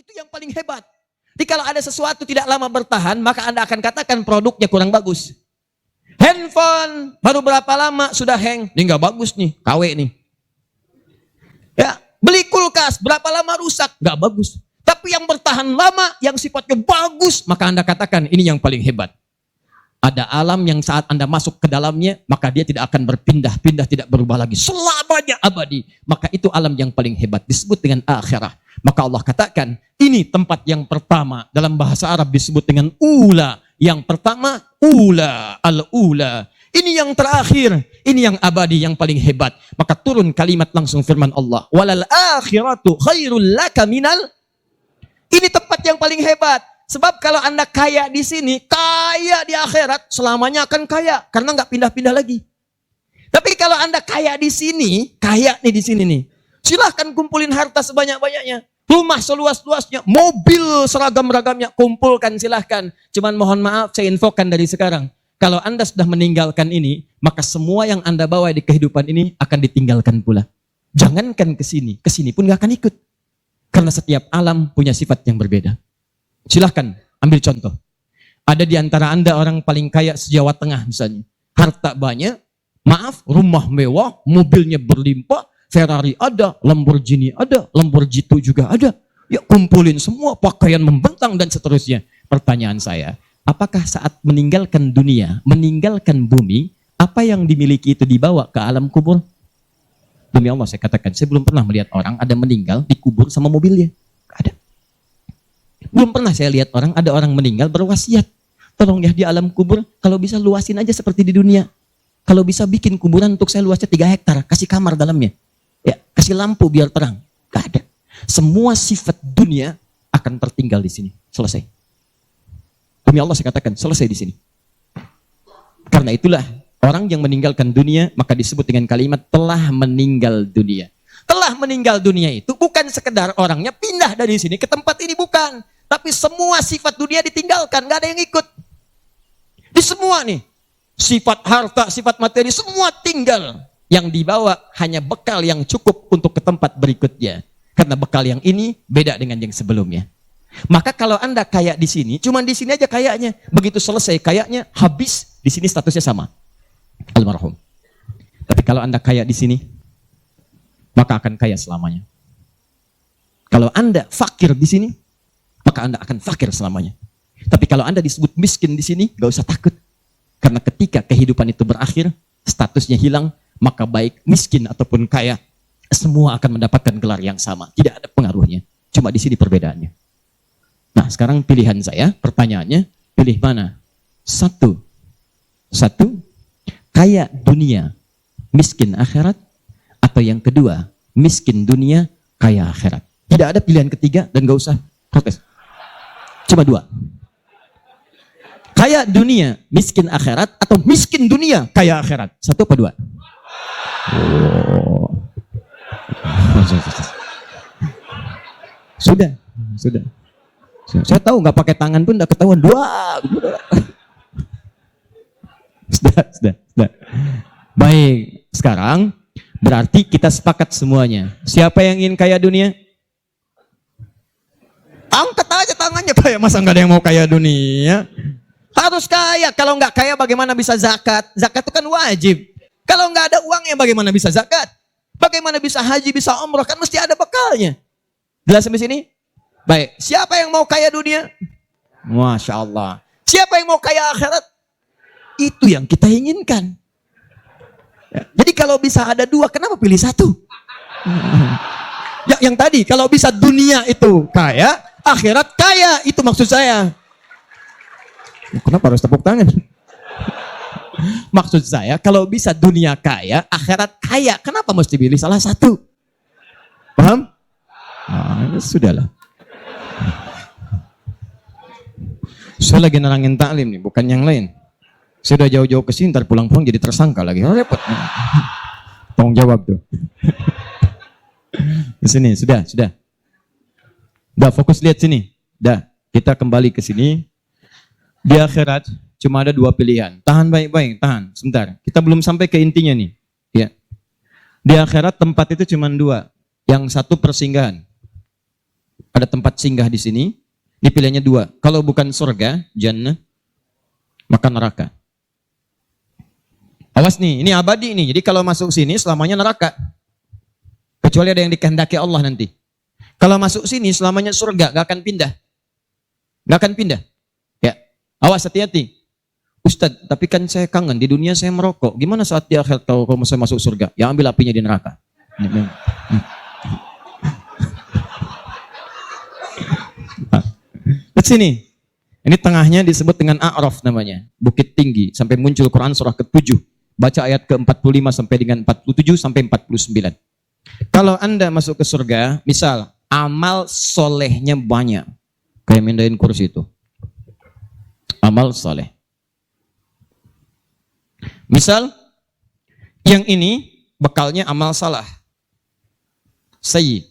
Itu yang paling hebat. Jadi kalau ada sesuatu tidak lama bertahan, maka Anda akan katakan produknya kurang bagus. Handphone baru berapa lama sudah hang. Ini nggak bagus nih, KW nih. Ya, beli kulkas berapa lama rusak, nggak bagus. Tapi yang bertahan lama, yang sifatnya bagus, maka Anda katakan ini yang paling hebat. Ada alam yang saat Anda masuk ke dalamnya, maka dia tidak akan berpindah-pindah, tidak berubah lagi. Selamanya abadi. Maka itu alam yang paling hebat, disebut dengan akhirah. Maka Allah katakan, ini tempat yang pertama. Dalam bahasa Arab disebut dengan ula. Yang pertama, ula, al-ula. Ini yang terakhir, ini yang abadi, yang paling hebat. Maka turun kalimat langsung firman Allah. Walal akhiratu khairul laka minal. Ini tempat yang paling hebat. Sebab kalau Anda kaya di sini, kaya di akhirat, selamanya akan kaya. Karena nggak pindah-pindah lagi. Tapi kalau Anda kaya di sini, kaya nih di sini nih. Silahkan kumpulin harta sebanyak-banyaknya. Rumah seluas-luasnya, mobil seragam-ragamnya, kumpulkan silahkan. Cuman mohon maaf, saya infokan dari sekarang. Kalau Anda sudah meninggalkan ini, maka semua yang Anda bawa di kehidupan ini akan ditinggalkan pula. Jangankan ke sini pun gak akan ikut. Karena setiap alam punya sifat yang berbeda. Silahkan ambil contoh. Ada di antara Anda orang paling kaya se-Jawa Tengah misalnya. Harta banyak, maaf, rumah mewah, mobilnya berlimpah, Ferrari ada, Lamborghini ada, Lamborghini juga ada. Ya kumpulin semua, pakaian membentang dan seterusnya. Pertanyaan saya, apakah saat meninggalkan dunia, meninggalkan bumi, apa yang dimiliki itu dibawa ke alam kubur? Demi Allah saya katakan, saya belum pernah melihat orang ada meninggal dikubur sama mobilnya. Ada. Belum pernah saya lihat orang, ada orang meninggal berwasiat. Tolong ya di alam kubur, kalau bisa luasin aja seperti di dunia. Kalau bisa bikin kuburan untuk saya luasnya 3 hektar, kasih kamar dalamnya. Ya, kasih lampu biar terang. Gak ada. Semua sifat dunia akan tertinggal di sini. Selesai. Demi Allah saya katakan, selesai di sini. Karena itulah orang yang meninggalkan dunia maka disebut dengan kalimat telah meninggal dunia. Telah meninggal dunia itu bukan sekedar orangnya pindah dari sini ke tempat ini, bukan. Tapi semua sifat dunia ditinggalkan, gak ada yang ikut. Di semua nih, sifat harta, sifat materi, semua tinggal. Yang dibawa hanya bekal yang cukup untuk ke tempat berikutnya. Karena bekal yang ini beda dengan yang sebelumnya. Maka kalau Anda kaya di sini, cuman di sini aja kayaknya. Begitu selesai kayaknya, habis, di sini statusnya sama. Almarhum. Tapi kalau Anda kaya di sini, maka akan kaya selamanya. Kalau Anda fakir di sini, maka Anda akan fakir selamanya. Tapi kalau Anda disebut miskin di sini, gak usah takut. Karena ketika kehidupan itu berakhir, statusnya hilang, maka baik miskin ataupun kaya, semua akan mendapatkan gelar yang sama. Tidak ada pengaruhnya. Cuma di sini perbedaannya. Nah, sekarang pilihan saya, pertanyaannya, pilih mana? Satu, kaya dunia, miskin akhirat, atau yang kedua, miskin dunia, kaya akhirat. Tidak ada pilihan ketiga dan gak usah protes. Cuma 2. Kaya dunia, miskin akhirat, atau miskin dunia, kaya akhirat. 1 apa 2? Oh. Sudah. Saya tahu nggak pakai tangan pun udah ketahuan 2. Sudah. Baik, sekarang berarti kita sepakat semuanya. Siapa yang ingin kaya dunia? Angkat aja tangannya, kaya masa nggak ada yang mau kaya dunia? Harus kaya. Kalau nggak kaya bagaimana bisa zakat? Zakat itu kan wajib. Kalau nggak ada uangnya bagaimana bisa zakat? Bagaimana bisa haji, bisa umrah? Kan mesti ada bekalnya. Jelas sampai sini? Baik. Siapa yang mau kaya dunia? Masya Allah. Siapa yang mau kaya akhirat? Itu yang kita inginkan. Ya, jadi kalau bisa ada 2, kenapa pilih 1? Ya, yang tadi, kalau bisa dunia itu kaya, akhirat kaya. Itu maksud saya. Kenapa harus tepuk tangan? Maksud saya, kalau bisa dunia kaya, akhirat kaya, kenapa mesti pilih salah satu? Paham? Nah, sudahlah. Saya lagi nerangin taklim nih, bukan yang lain. Saya udah jauh-jauh ke sini, ntar pulang-pulang jadi tersangka lagi. Repot. Tolong jawab tuh. Ke sini, sudah. Udah fokus lihat sini. Dah, kita kembali ke sini. Di akhirat cuma ada 2 pilihan. Tahan baik-baik, tahan. Sebentar. Kita belum sampai ke intinya nih. Ya. Di akhirat tempat itu cuma 2. Yang satu persinggahan. Ada tempat singgah di sini. Dipilihnya dua. Kalau bukan surga, jannah, maka neraka. Awas nih, ini abadi nih. Jadi kalau masuk sini selamanya neraka. Kecuali ada yang dikehendaki Allah nanti. Kalau masuk sini selamanya surga, gak akan pindah. Gak akan pindah. Ya, awas hati-hati. Ustadz, tapi kan saya kangen. Di dunia saya merokok. Gimana saat di akhirat kalau saya masuk surga? Ya ambil apinya di neraka. Lihat sini. Ini tengahnya disebut dengan A'raf namanya. Bukit tinggi. Sampai muncul Quran surah ke-7. Baca ayat ke-45 sampai dengan 47 sampai 49. Kalau Anda masuk ke surga, misal amal solehnya banyak. Kayak mindahin kursi itu. Amal soleh. Misal, yang ini bekalnya amal salah. Sayyid.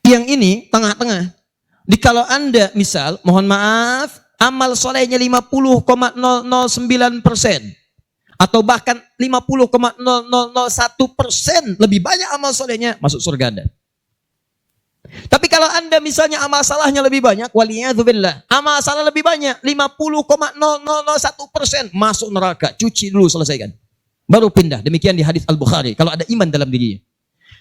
Yang ini tengah-tengah. Kalau Anda misal, mohon maaf, amal solehnya 50,009%. Atau bahkan 50,0001% lebih banyak amal solehnya, masuk surga Anda. Tapi kalau Anda misalnya amal salahnya lebih banyak, waliyadzubillah, amal salah lebih banyak, 50,0001%, masuk neraka. Cuci dulu, selesaikan. Baru pindah. Demikian di hadis Al-Bukhari. Kalau ada iman dalam dirinya.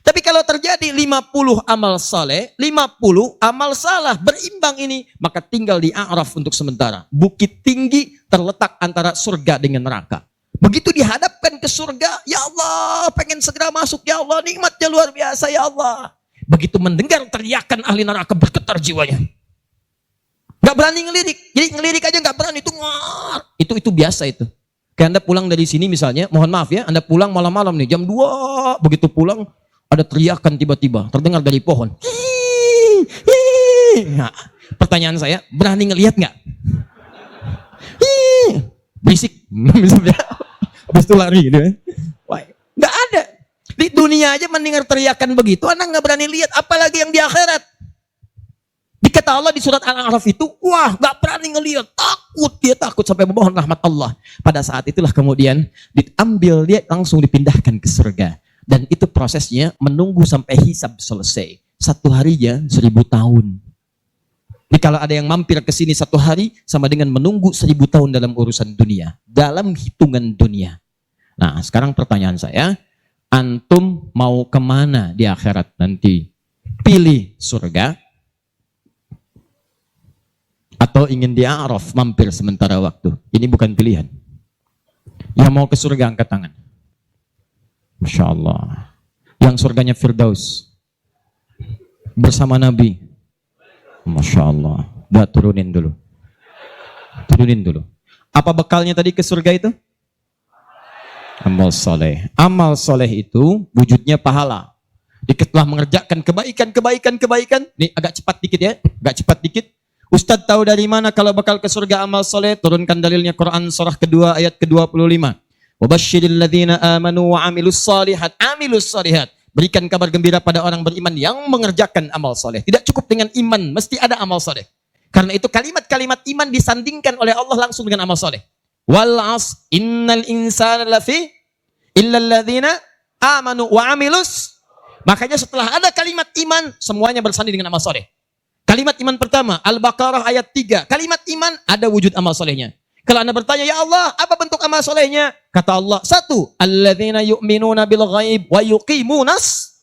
Tapi kalau terjadi 50 amal saleh, 50 amal salah, berimbang ini, maka tinggal di A'raf untuk sementara. Bukit tinggi terletak antara surga dengan neraka. Begitu dihadapkan ke surga, ya Allah, pengen segera masuk, ya Allah, nikmatnya luar biasa, ya Allah. Begitu mendengar teriakan ahli neraka, bergetar jiwanya. Gak berani ngelirik, jadi ngelirik aja gak berani, itu biasa itu. Kayak Anda pulang dari sini misalnya, mohon maaf ya, Anda pulang malam-malam nih, jam 2, begitu pulang, ada teriakan tiba-tiba, terdengar dari pohon. Nah, pertanyaan saya, berani ngelihat gak? Berisik, misalnya. Habis itu lari gitu ya. Wah, gak ada. Di dunia aja mendengar teriakan begitu, anak gak berani lihat, apalagi yang di akhirat. Dikata Allah di surat Al-A'raf itu, wah gak berani ngelihat, takut, dia takut sampai memohon rahmat Allah. Pada saat itulah kemudian diambil dia langsung dipindahkan ke surga. Dan itu prosesnya menunggu sampai hisab selesai. 1 harinya 1000 tahun. Jadi kalau ada yang mampir ke sini 1 hari sama dengan menunggu 1000 tahun dalam urusan dunia, dalam hitungan dunia. Nah, sekarang pertanyaan saya, antum mau kemana di akhirat nanti? Pilih surga atau ingin di A'raf mampir sementara waktu? Ini bukan pilihan. Yang mau ke surga angkat tangan. Masya Allah. Yang surganya Firdaus bersama Nabi. Masya Allah. Udah turunin dulu. Turunin dulu. Apa bekalnya tadi ke surga itu? Amal soleh. Amal soleh itu wujudnya pahala. Setelah mengerjakan kebaikan. Nih agak cepat dikit ya. Agak cepat dikit. Ustadz tahu dari mana kalau bakal ke surga amal soleh? Turunkan dalilnya Quran surah kedua ayat ke-25. Wabashshiril ladzina amanu wa amilus solihat. Amilus solihat. Berikan kabar gembira pada orang beriman yang mengerjakan amal soleh. Tidak cukup dengan iman, mesti ada amal soleh. Karena itu kalimat-kalimat iman disandingkan oleh Allah langsung dengan amal soleh. Wal 'asr innal insana lafi illal ladzina amanu wa amilus. Makanya setelah ada kalimat iman, semuanya bersanding dengan amal soleh. Kalimat iman pertama, Al-Baqarah ayat 3. Kalimat iman ada wujud amal solehnya. Kalau Anda bertanya, ya Allah, apa bentuk amal solehnya? Kata Allah, 1, alladzina yu'minuna bil ghaib wa yuqimunas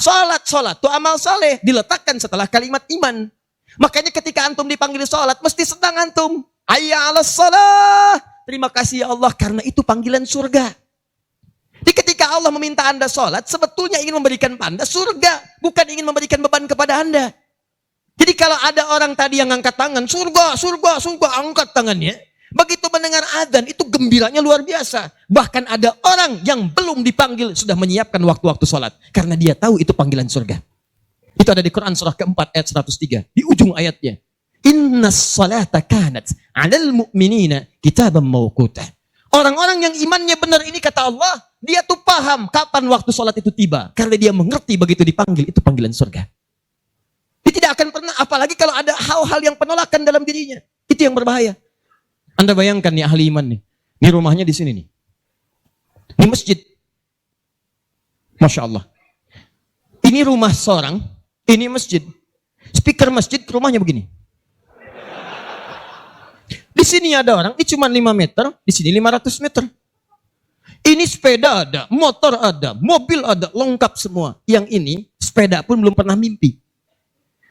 salat. Salat itu amal soleh, diletakkan setelah kalimat iman. Makanya ketika antum dipanggil salat, mesti senang antum. Hayya 'alas shalah. Terima kasih ya Allah, karena itu panggilan surga. Jadi ketika Allah meminta Anda salat, sebetulnya ingin memberikan Anda surga, bukan ingin memberikan beban kepada Anda. Jadi kalau ada orang tadi yang angkat tangan, surga, angkat tangannya. Begitu mendengar azan, itu gembiranya luar biasa. Bahkan ada orang yang belum dipanggil, sudah menyiapkan waktu-waktu sholat. Karena dia tahu itu panggilan surga. Itu ada di Quran surah keempat ayat 103. Di ujung ayatnya. Innas salata kanat 'alal mu'minina kitaban mawquta. Orang-orang yang imannya benar ini kata Allah, dia tuh paham kapan waktu sholat itu tiba. Karena dia mengerti begitu dipanggil, itu panggilan surga. Dia tidak akan pernah, apalagi kalau ada hal-hal yang penolakan dalam dirinya. Itu yang berbahaya. Anda bayangkan nih ahli iman nih. Ini rumahnya di sini nih. Ini masjid. Masya Allah. Ini rumah seorang, ini masjid. Speaker masjid ke rumahnya begini. Di sini ada orang, ini cuma 5 meter, di sini 500 meter. Ini sepeda ada, motor ada, mobil ada, lengkap semua. Yang ini, sepeda pun belum pernah mimpi.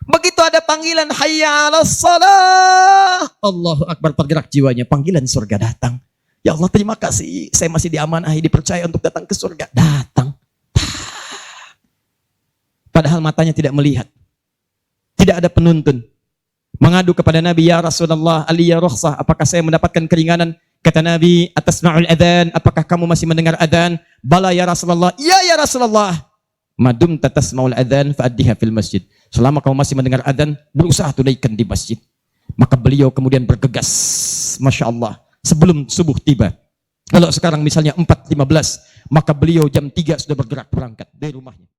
Begitu ada panggilan, hayya 'alas shalah, Allahu Akbar, tergerak jiwanya, panggilan surga datang. Ya Allah, terima kasih, saya masih diamanahi, dipercaya untuk datang ke surga. Datang. Padahal matanya tidak melihat. Tidak ada penuntun. Mengadu kepada Nabi, ya Rasulullah, aliyya rukhsah, apakah saya mendapatkan keringanan? Kata Nabi, atasma'ul adhan, apakah kamu masih mendengar adhan? Bala ya Rasulullah, ya Rasulullah. Madum tatasma'ul adhan fa'addiha fil masjid. Selama kamu masih mendengar adhan, berusaha tunaikan di masjid. Maka beliau kemudian bergegas, Masya Allah, sebelum subuh tiba. Kalau sekarang misalnya 4.15, maka beliau jam 3 sudah bergerak berangkat dari rumahnya.